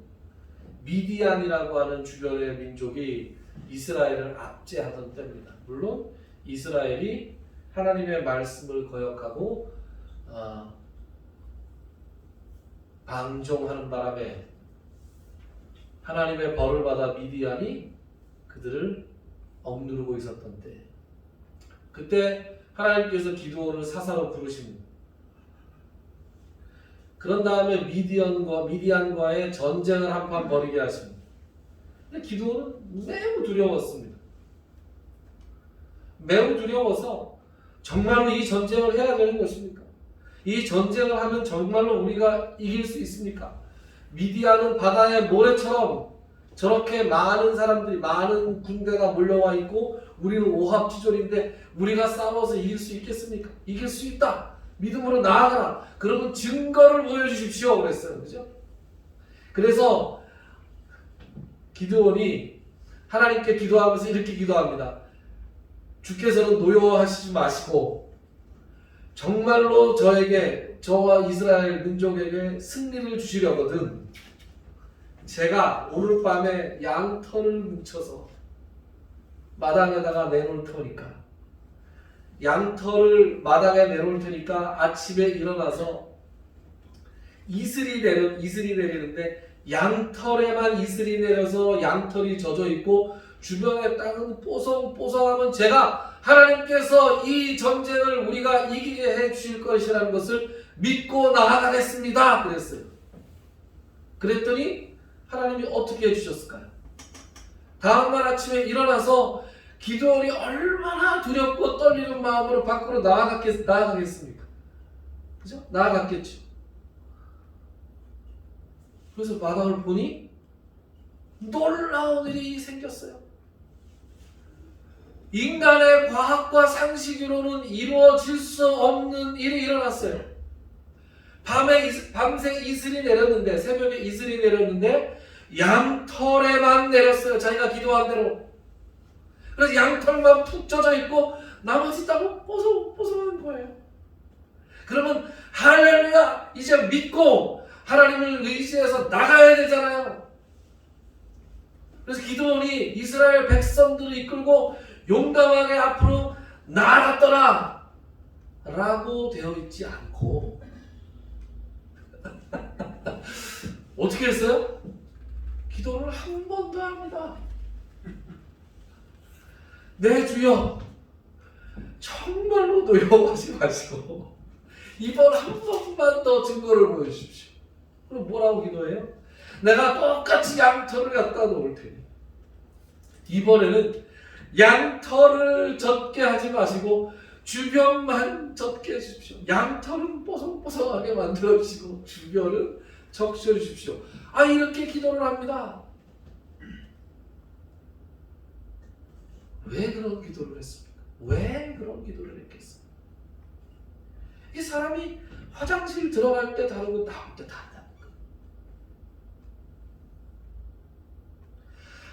미디안이라고 하는 주변의 민족이 이스라엘을 압제하던 때입니다. 물론 이스라엘이 하나님의 말씀을 거역하고 방종하는 바람에 하나님의 벌을 받아 미디안이 그들을 억누르고 있었던 때, 그때 하나님께서 기드온을 사사로 부르십니다. 그런 다음에 미디안과의 전쟁을 한판 벌이게 하십니다. 근데 기드온은 매우 두려웠습니다. 매우 두려워서 정말로 이 전쟁을 해야 되는 것입니까? 이 전쟁을 하면 정말로 우리가 이길 수 있습니까? 미디안은 바다의 모래처럼 저렇게 많은 사람들이, 많은 군대가 몰려와 있고 우리는 오합지졸인데 우리가 싸워서 이길 수 있겠습니까? 이길 수 있다. 믿음으로 나아가라. 그러면 증거를 보여주십시오. 그랬어요. 그죠? 그래서 기드온이 하나님께 기도하면서 이렇게 기도합니다. 주께서는 노여워하시지 마시고 정말로 저와 이스라엘 민족에게 승리를 주시려거든 제가 오늘 밤에 양털을 뭉쳐서 마당에다가 내놓을 테니까, 양털을 마당에 내놓을 테니까 아침에 일어나서 이슬이 내리는데 양털에만 이슬이 내려서 양털이 젖어 있고 주변의 땅은 뽀송뽀송하면 제가 하나님께서 이 전쟁을 우리가 이기게 해 주실 것이라는 것을 믿고 나아가겠습니다. 그랬어요. 그랬더니 하나님이 어떻게 해주셨을까요? 다음날 아침에 일어나서 기드온이 얼마나 두렵고 떨리는 마음으로 밖으로 나아가겠습니까? 그죠? 나아갔겠죠. 그래서 바닥을 보니 놀라운 일이 생겼어요. 인간의 과학과 상식으로는 이루어질 수 없는 일이 일어났어요. 밤새 이슬이 내렸는데, 새벽에 이슬이 내렸는데 양털에만 내렸어요. 자기가 기도한 대로. 그래서 양털만 푹 젖어 있고 나머지 땅은 뽀송뽀송한 거예요. 그러면 할렐루야, 이제 믿고 하나님을 의지해서 나가야 되잖아요. 그래서 기드온이 이스라엘 백성들을 이끌고 용감하게 앞으로 나아갔더라 라고 되어 있지 않고 어떻게 했어요? 기도를 한 번 더 합니다. 내 주여, 정말로 노여워하지 마시고 이번 한 번만 더 증거를 보여주십시오. 그럼 뭐라고 기도해요? 내가 똑같이 양털을 갖다 놓을 테니 이번에는 양털을 젖게 하지 마시고 주변만 젖게 해주십시오. 양털은 뽀송뽀송하게 만들어 주시고 주변은 적셔 주십시오. 이렇게 기도를 합니다. 왜 그런 기도를 했습니까? 왜 그런 기도를 했겠습니까? 이 사람이 화장실 들어갈 때 다르고 나올 때 다르다니까.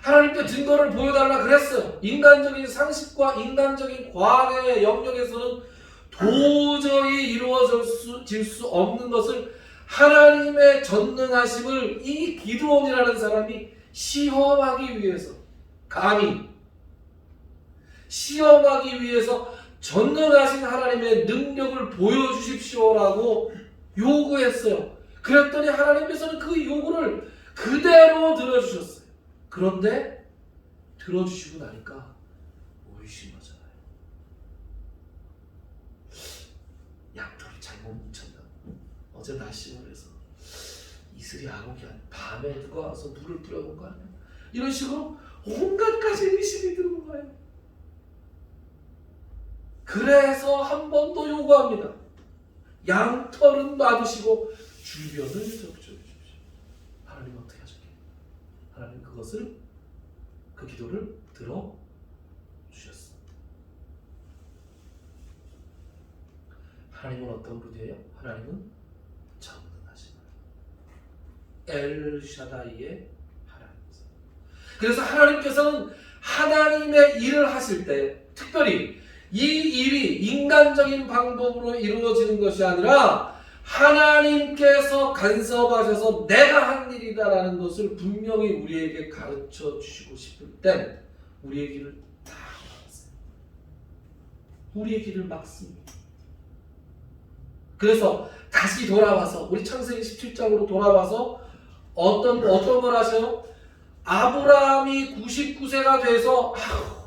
하나님께 증거를 보여달라 그랬어요. 인간적인 상식과 인간적인 과학의 영역에서는 도저히 이루어질 수 없는 것을 하나님의 전능하심을 이 기드온이라는 사람이 시험하기 위해서, 감히 시험하기 위해서 전능하신 하나님의 능력을 보여주십시오라고 요구했어요. 그랬더니 하나님께서는 그 요구를 그대로 들어주셨어요. 그런데 들어주시고 나니까 의심하잖아요. 양털이 잘못 뭉쳤나? 어제 날씨가 그래서 이슬이 안 오게 하네. 밤에 누가 와서 물을 뿌려놓은 거 아니야? 이런 식으로 온갖 가지 의심이 드는 거예요. 그래서 한 번 더 요구합니다. 양털은 놔두시고 주변을 적셔 주십시오. 하나님 어떻게 하셨겠어요? 하나님 그것을 그 기도를 들어 주셨어. 하나님은 어떤 분이에요? 하나님은 전능하신 엘샤다이의 하나님이세요. 그래서 하나님께서는 하나님의 일을 하실 때 특별히 이 일이 인간적인 방법으로 이루어지는 것이 아니라 하나님께서 간섭하셔서 내가 한 일이다라는 것을 분명히 우리에게 가르쳐 주시고 싶을 땐 우리의 길을 다 막았어요. 우리의 길을 막습니다. 그래서 다시 돌아와서 우리 창세기 17장으로 돌아와서 어떤 걸 하세요? 아브라함이 99세가 돼서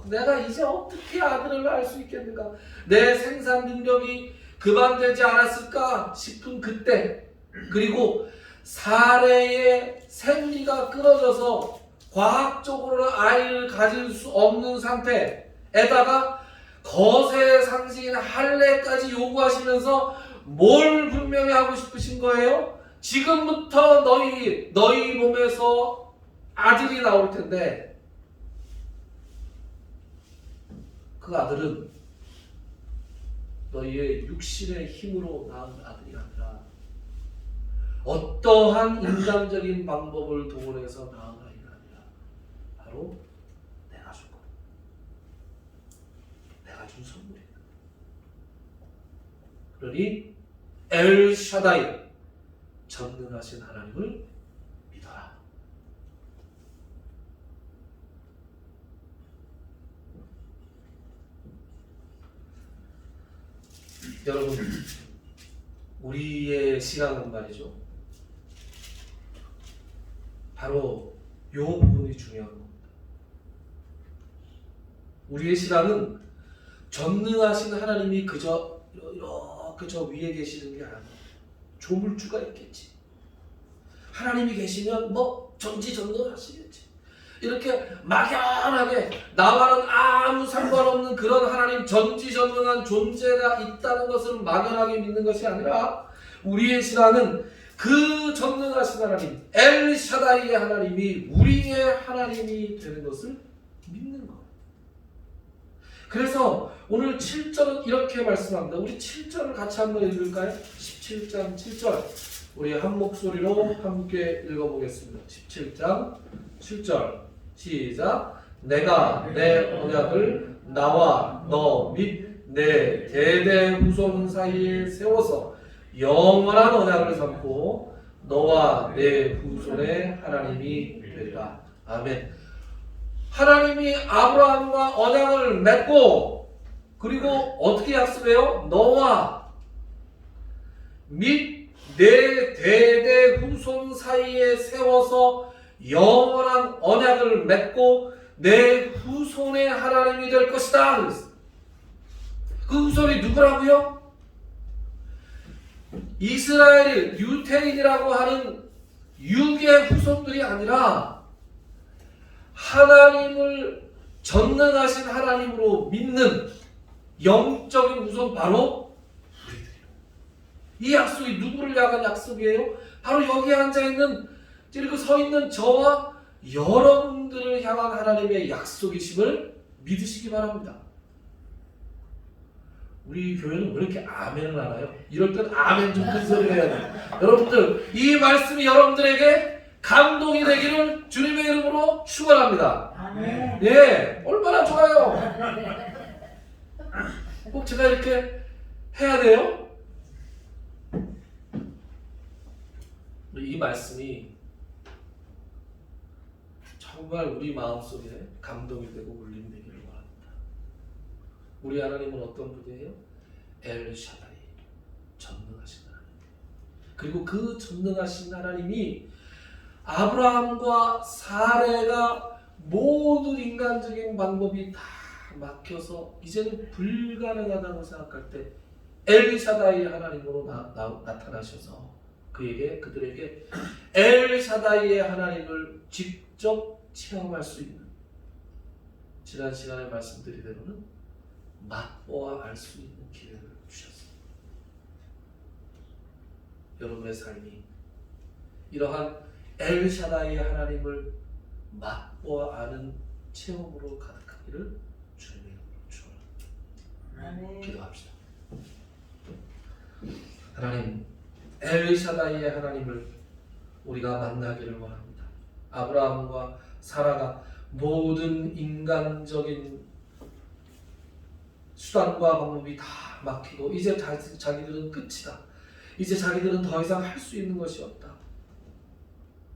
내가 이제 어떻게 아들을 낳을 수 있겠는가? 내 생산 능력이 그만되지 않았을까 싶은 그때, 그리고 사례의 생리가 끊어져서 과학적으로는 아이를 가질 수 없는 상태에다가 거세의 상징인 할례까지 요구하시면서 뭘 분명히 하고 싶으신 거예요? 지금부터 너희 몸에서 아들이 나올 텐데 그 아들은 너희의 육신의 힘으로 낳은 아들이 아니라 어떠한 인간적인 방법을 동원해서 낳은 아이가 아니라 바로 내가 준 거, 내가 준 선물이야. 그러니 엘샤다이, 전능하신 하나님을 믿어라. 여러분, 우리의 신앙은 말이죠, 바로 이 부분이 중요한 겁니다. 우리의 신앙은 전능하신 하나님이 그저 이렇게 저 위에 계시는 게 아니에요. 조물주가 있겠지. 하나님이 계시면 뭐 전지전능하시겠지. 이렇게 막연하게 나와는 아무 상관없는 그런 하나님, 전지전능한 존재가 있다는 것을 막연하게 믿는 것이 아니라 우리의 신앙은 그 전능하신 하나님, 엘샤다이의 하나님이 우리의 하나님이 되는 것을 믿는 거예요. 그래서 오늘 7절은 이렇게 말씀합니다. 우리 7절을 같이 한번 읽을까요? 17장 7절 우리 한 목소리로 함께 읽어보겠습니다. 17장 7절 시작. 내가 내 언약을 나와 너 및 내 대대 후손 사이에 세워서 영원한 언약을 삼고 너와 내 후손의 하나님이 되리라. 아멘. 하나님이 아브라함과 언약을 맺고 그리고 어떻게 약속해요? 너와 및 내 대대 후손 사이에 세워서 영원한 언약을 맺고 내 후손의 하나님이 될 것이다. 그랬어요. 그 후손이 누구라고요? 이스라엘 유태인이라고 하는 육의 후손들이 아니라 하나님을 전능하신 하나님으로 믿는 영적인 후손, 바로 우리들이에요. 이 약속이 누구를 향한 약속이에요? 바로 여기 앉아있는, 그리고 서있는 저와 여러분들을 향한 하나님의 약속이심을 믿으시기 바랍니다. 우리 교회는 왜 이렇게 아멘을 하나요? 이럴 땐 아멘 좀 큰 소리를 해야 돼요. 여러분들, 이 말씀이 여러분들에게 감동이 되기를 주님의 이름으로 축원합니다. 아멘. 예, 얼마나 좋아요. 꼭 제가 이렇게 해야 돼요? 이 말씀이 정말 우리 마음속에 감동이 되고 울림이 되기를 원합니다. 우리 하나님은 어떤 분이에요? 엘샤다이, 전능하신 하나님. 그리고 그 전능하신 하나님이 아브라함과 사레가 모든 인간적인 방법이 다 막혀서 이제는 불가능하다고 생각할 때 엘샤다이 하나님으로 나타나셔서 그들에게 엘샤다이의 하나님을 직접 체험할 수 있는, 지난 시간에 말씀드린 대로는 맛보아 알 수 있는 기회를 주셨습니다. 여러분의 삶이 이러한 엘샤다이의 하나님을 맛보아 아는 체험으로 가득하기를 주님의 이름으로 축원합니다. 아멘. 기도합시다. 하나님, 엘샤다이의 하나님을 우리가 만나기를 원합니다. 아브라함과 사라가 모든 인간적인 수단과 방법이 다 막히고 이제 자기들은 끝이다. 이제 자기들은 더 이상 할 수 있는 것이 없다.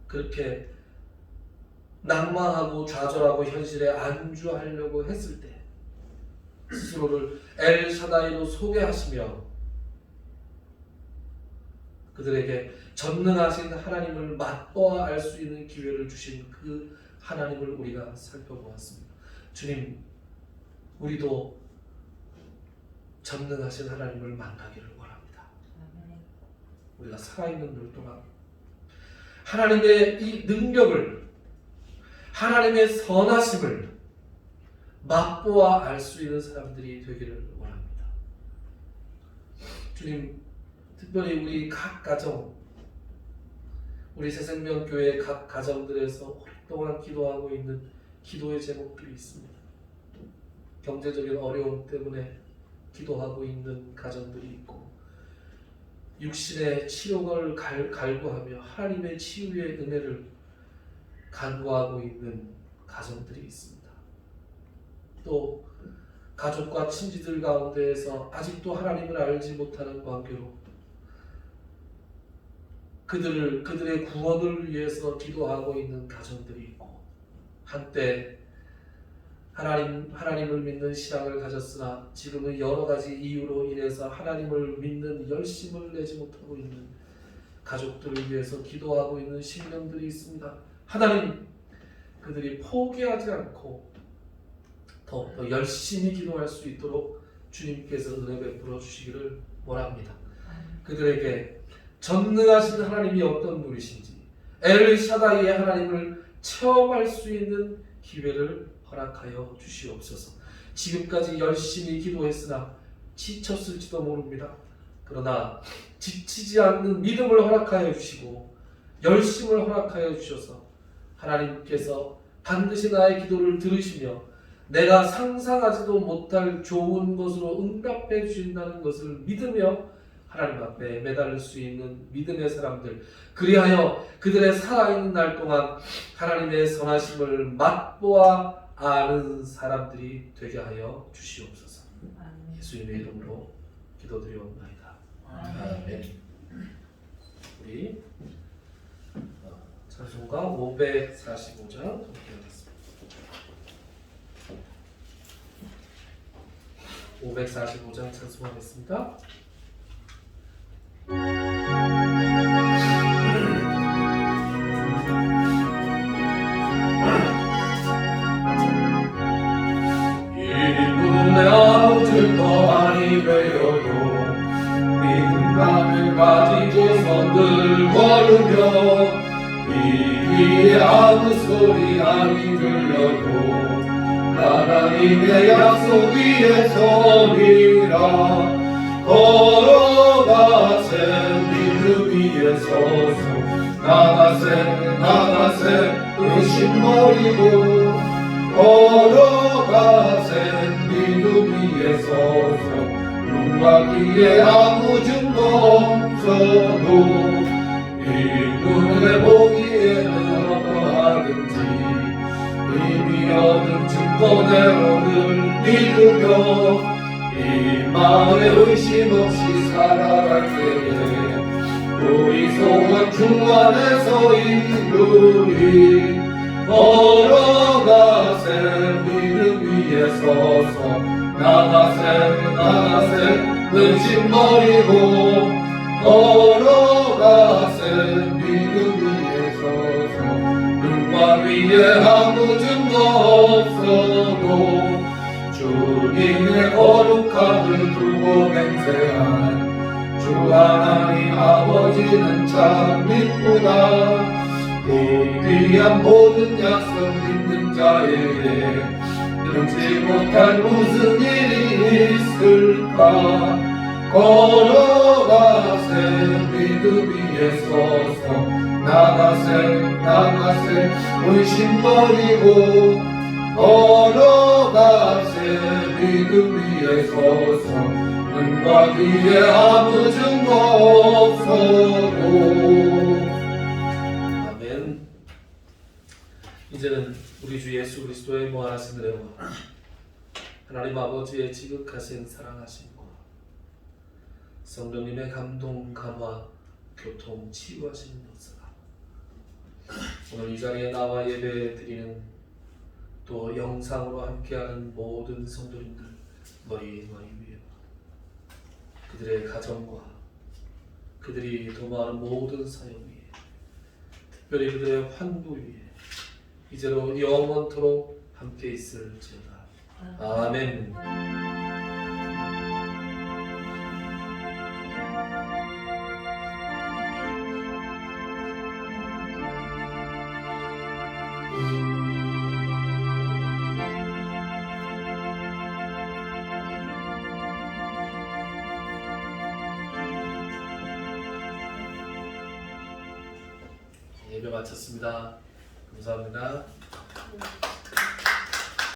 그렇게 낭만하고 좌절하고 현실에 안주하려고 했을 때 스스로를 엘샤다이로 소개하시며 그들에게 전능하신 하나님을 맛보아 알 수 있는 기회를 주신 그 하나님을 우리가 살펴보았습니다. 주님, 우리도 전능하신 하나님을 만나기를 원합니다. 우리가 살아있는 날 동안 하나님의 이 능력을, 하나님의 선하심을 맛보아 알 수 있는 사람들이 되기를 원합니다. 주님, 특별히 우리 각 가정, 우리 새생명교회 각 가정들에서 오랫동안 기도하고 있는 기도의 제목들이 있습니다. 경제적인 어려움 때문에 기도하고 있는 가정들이 있고, 육신의 치욕을 갈구하며 하나님의 치유의 은혜를 간구하고 있는 가정들이 있습니다. 또 가족과 친지들 가운데에서 아직도 하나님을 알지 못하는 관계로 그들의 구원을 위해서 기도하고 있는 가정들이 있고, 한때 하나님을 믿는 신앙을 가졌으나 지금은 여러 가지 이유로 인해서 하나님을 믿는 열심을 내지 못하고 있는 가족들을 위해서 기도하고 있는 심령들이 있습니다. 하나님, 그들이 포기하지 않고 더욱더 열심히 기도할 수 있도록 주님께서 은혜 베풀어 주시기를 원합니다. 그들에게 전능하신 하나님이 어떤 분이신지, 엘샤다이의 하나님을 체험할 수 있는 기회를 허락하여 주시옵소서. 지금까지 열심히 기도했으나 지쳤을지도 모릅니다. 그러나 지치지 않는 믿음을 허락하여 주시고 열심을 허락하여 주셔서 하나님께서 반드시 나의 기도를 들으시며 내가 상상하지도 못할 좋은 것으로 응답해 주신다는 것을 믿으며 하나님 앞에 매달릴 수 있는 믿음의 사람들, 그리하여 그들의 살아있는 날 동안 하나님의 선하심을 맛보아 아는 사람들이 되게 하여 주시옵소서. 예수님의 이름으로 기도드리옵나이다. 아멘. 우리 찬송가 545장 함께 하겠습니다. 545장 찬송하겠습니다. 이분의 아무튼 더하니 되어도 믿음감을 가지고서 늘 걸으며 이기의 아무 소리 아니 들려도 하나님의 약속 위에 서리라. 걸어가세 믿음 위에 서서 나가세 의심버리고 걸어가세 믿음 위에 서서 눈과 귀에 아무 증거 없어도 이 눈에 보기에는 어떠하든지 이미 얻은 증거대로를 믿으며 이 마음에 의심 없이 살아갈 때에 우리 소원 주 안에서 이루리. 걸어가세 믿음 위에 서서 나가세 근심 버리고 걸어가세 믿음 위에 서서 눈과 위에 아무 증거 없어도 주님의 거룩함을 두고 맹세한 주 하나님 아버지는 참 믿구나. 부귀한 모든 약속 믿는 자에게 능치 못할 무슨 일이 있을까. 걸어가세 믿음 위에 서서 나가세 의심 버리고 걸어가세 믿음 위에 서서 눈과 귀에 아무 증거 없어도. 아멘. 이제는 우리 주 예수 그리스도의 무한하신 은혜와 하나님 아버지의 지극하신 사랑하심과 성령님의 감동, 감화, 교통, 치유하시는 역사가 오늘 이 자리에 나와 예배 드리는 또 영상으로 함께하는 모든 성도님들 머리 위에 그들의 가정과 그들이 도모하는 모든 사역 위에 특별히 그들의 환부 위에 이제로 영원토록 함께 있을지어다. 아멘. 예배 마쳤습니다. 감사합니다.